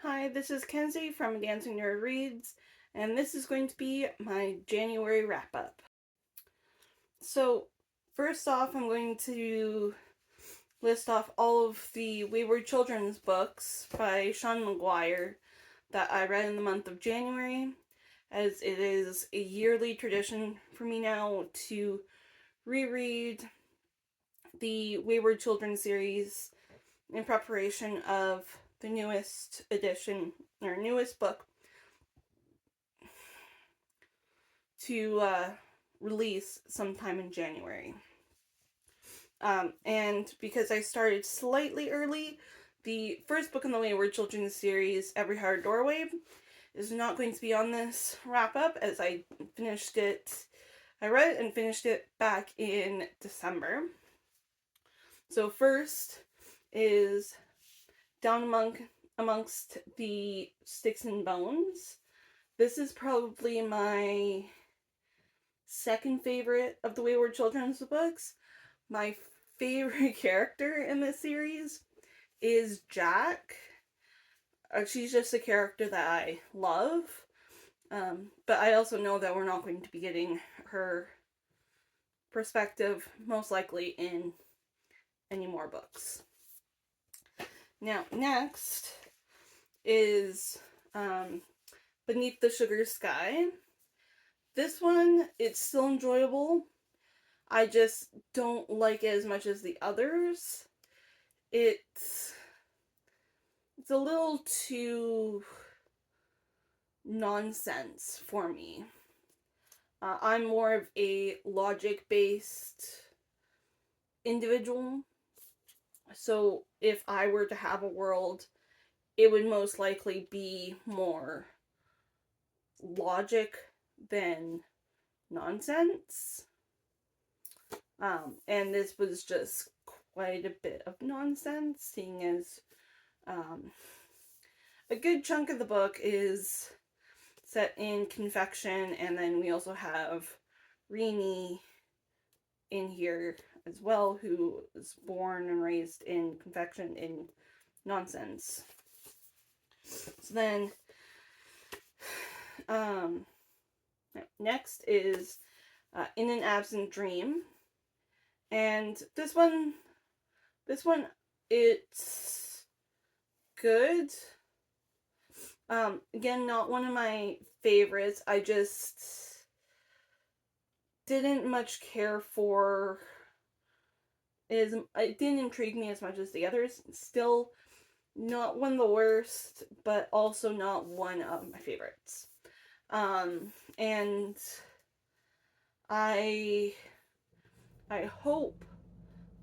Hi, this is Kenzie from Dancing Nerd Reads, and this is going to be my January wrap up. So, first off, I'm going to list off all of the Wayward Children's books by Sean McGuire that I read in the month of January, as it is a yearly tradition for me now to reread the Wayward Children series in preparation of the newest edition, or newest book to release sometime in January. And because I started slightly early, the first book in the Wayward Children's series, Every Hard Doorway, is not going to be on this wrap up, as I read it and finished it back in December. So first is Down Amongst the Sticks and Bones. This is probably my second favorite of the Wayward Children's books. My favorite character in this series is Jack. She's just a character that I love. But I also know that we're not going to be getting her perspective, most likely, in any more books. Now, next is Beneath the Sugar Sky. This one, it's still enjoyable. I just don't like it as much as the others. It's a little too nonsense for me. I'm more of a logic-based individual. So if I were to have a world, it would most likely be more logic than nonsense. And this was just quite a bit of nonsense, seeing as a good chunk of the book is set in Confection, and then we also have Reenie in here as well, who was born and raised in Confection in Nonsense. So then, next is In an Absent Dream. And this one, it's good. Again, not one of my favorites. I just didn't much care for it. It didn't intrigue me as much as the others. Still not one of the worst, but also not one of my favorites. And I hope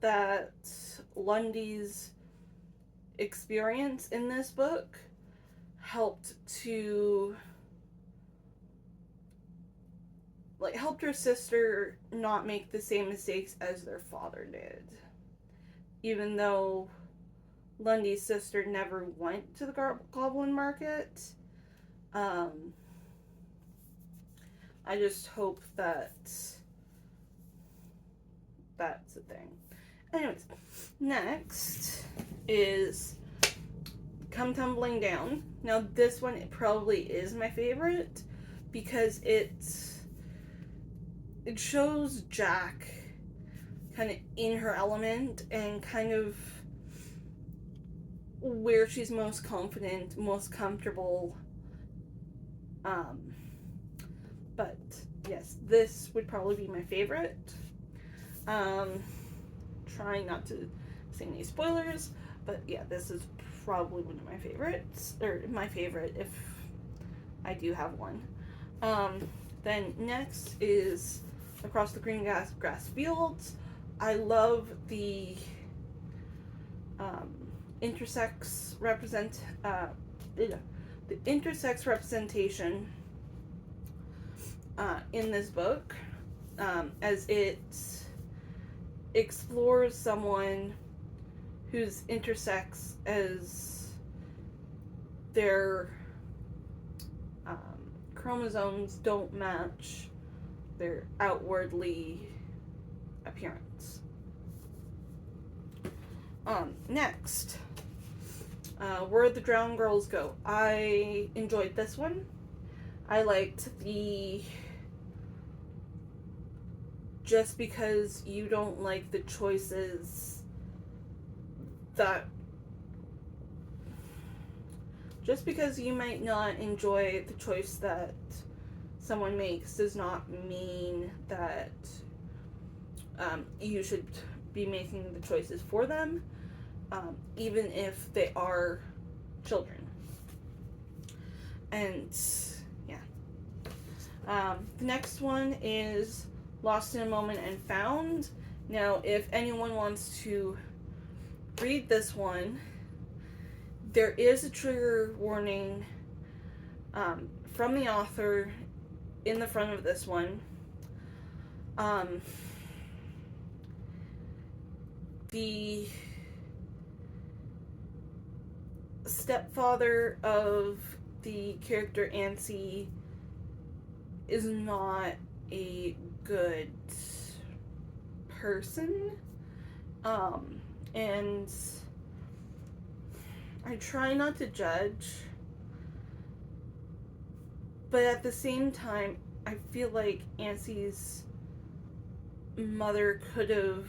that Lundy's experience in this book helped her sister not make the same mistakes as their father did. Even though Lundy's sister never went to the Goblin Market, I just hope that that's the thing. Anyways, next is Come Tumbling Down. Now this one probably is my favorite because it shows Jack kind of in her element and kind of where she's most confident, most comfortable. But yes, this would probably be my favorite. Trying not to say any spoilers, but yeah, this is probably one of my favorites, or my favorite if I do have one. Then next is Across the Green Grass Fields. I love the intersex representation in this book, as it explores someone who's intersex as their chromosomes don't match their outwardly appearance. Next Where the Drowned Girls Go. I enjoyed this one. I liked the... Just because you don't like the choices that... Just because you might not enjoy the choice that someone makes does not mean that you should be making the choices for them, even if they are children. And yeah. The next one is Lost in a Moment and Found. Now, if anyone wants to read this one, there is a trigger warning from the author in the front of this one. The stepfather of the character Ansi is not a good person. And I try not to judge, but at the same time, I feel like Ansi's mother could have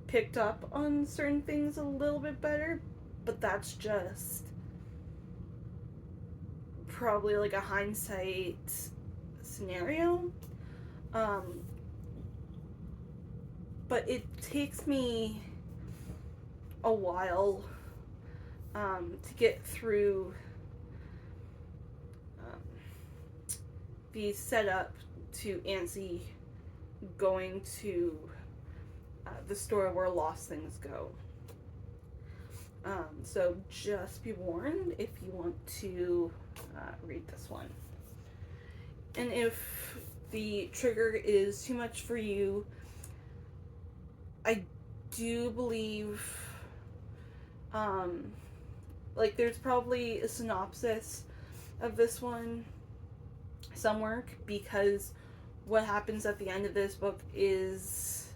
picked up on certain things a little bit better, but that's just probably like a hindsight scenario. But it takes me a while to get through the setup to Ansi going to the store where lost things go. So just be warned if you want to read this one. And if the trigger is too much for you, I do believe like there's probably a synopsis of this one somewhere, because what happens at the end of this book is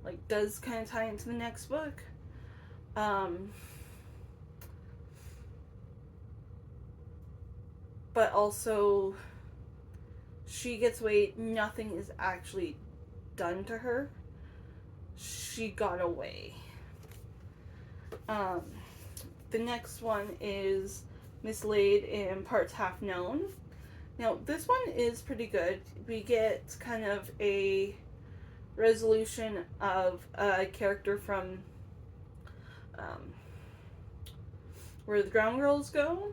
like does kind of tie into the next book. But also she gets away, nothing is actually done to her. She got away. The next one is Mislaid in Parts Half Known. Now, this one is pretty good. We get kind of a resolution of a character from Where the Drowned Girls Go.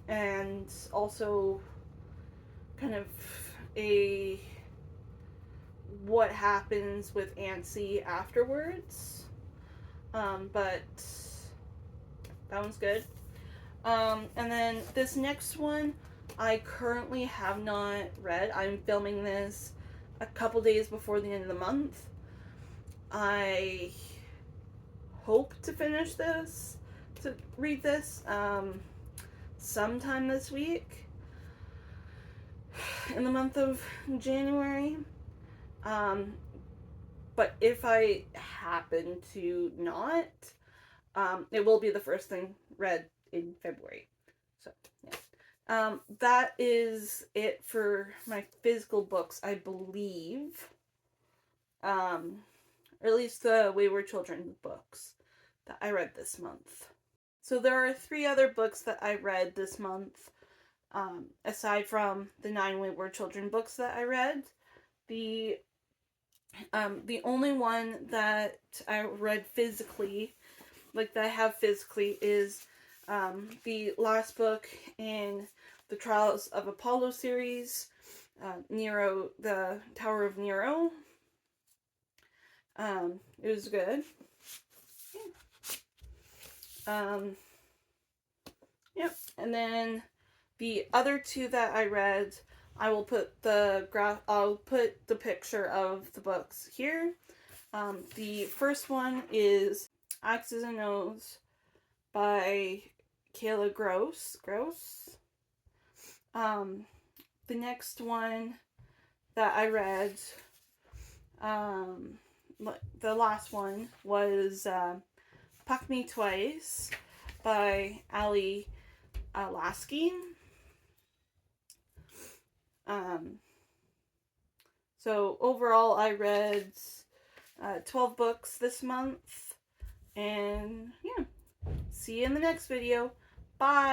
And also kind of a what happens with Ansi afterwards. But that one's good. And then this next one I currently have not read. I'm filming this a couple days before the end of the month. I hope to finish this, to read this sometime this week in the month of January. But if I happen to not, it will be the first thing read in February. So, yeah. That is it for my physical books, I believe. Or at least the Wayward Children books that I read this month. So there are 3 other books that I read this month, aside from the 9 Wayward Children books that I read. The only one that I read physically, like that I have physically, is the last book in the Trials of Apollo series, Nero, the Tower of Nero. It was good. Yep. And then the other 2 that I read, I will put I'll put the picture of the books here. The first one is X's and O's by Kayla Gross. The next one that I read, the last one was Puck Me Twice by Ali Lasky. So overall, I read 12 books this month. And yeah, see you in the next video. Bye!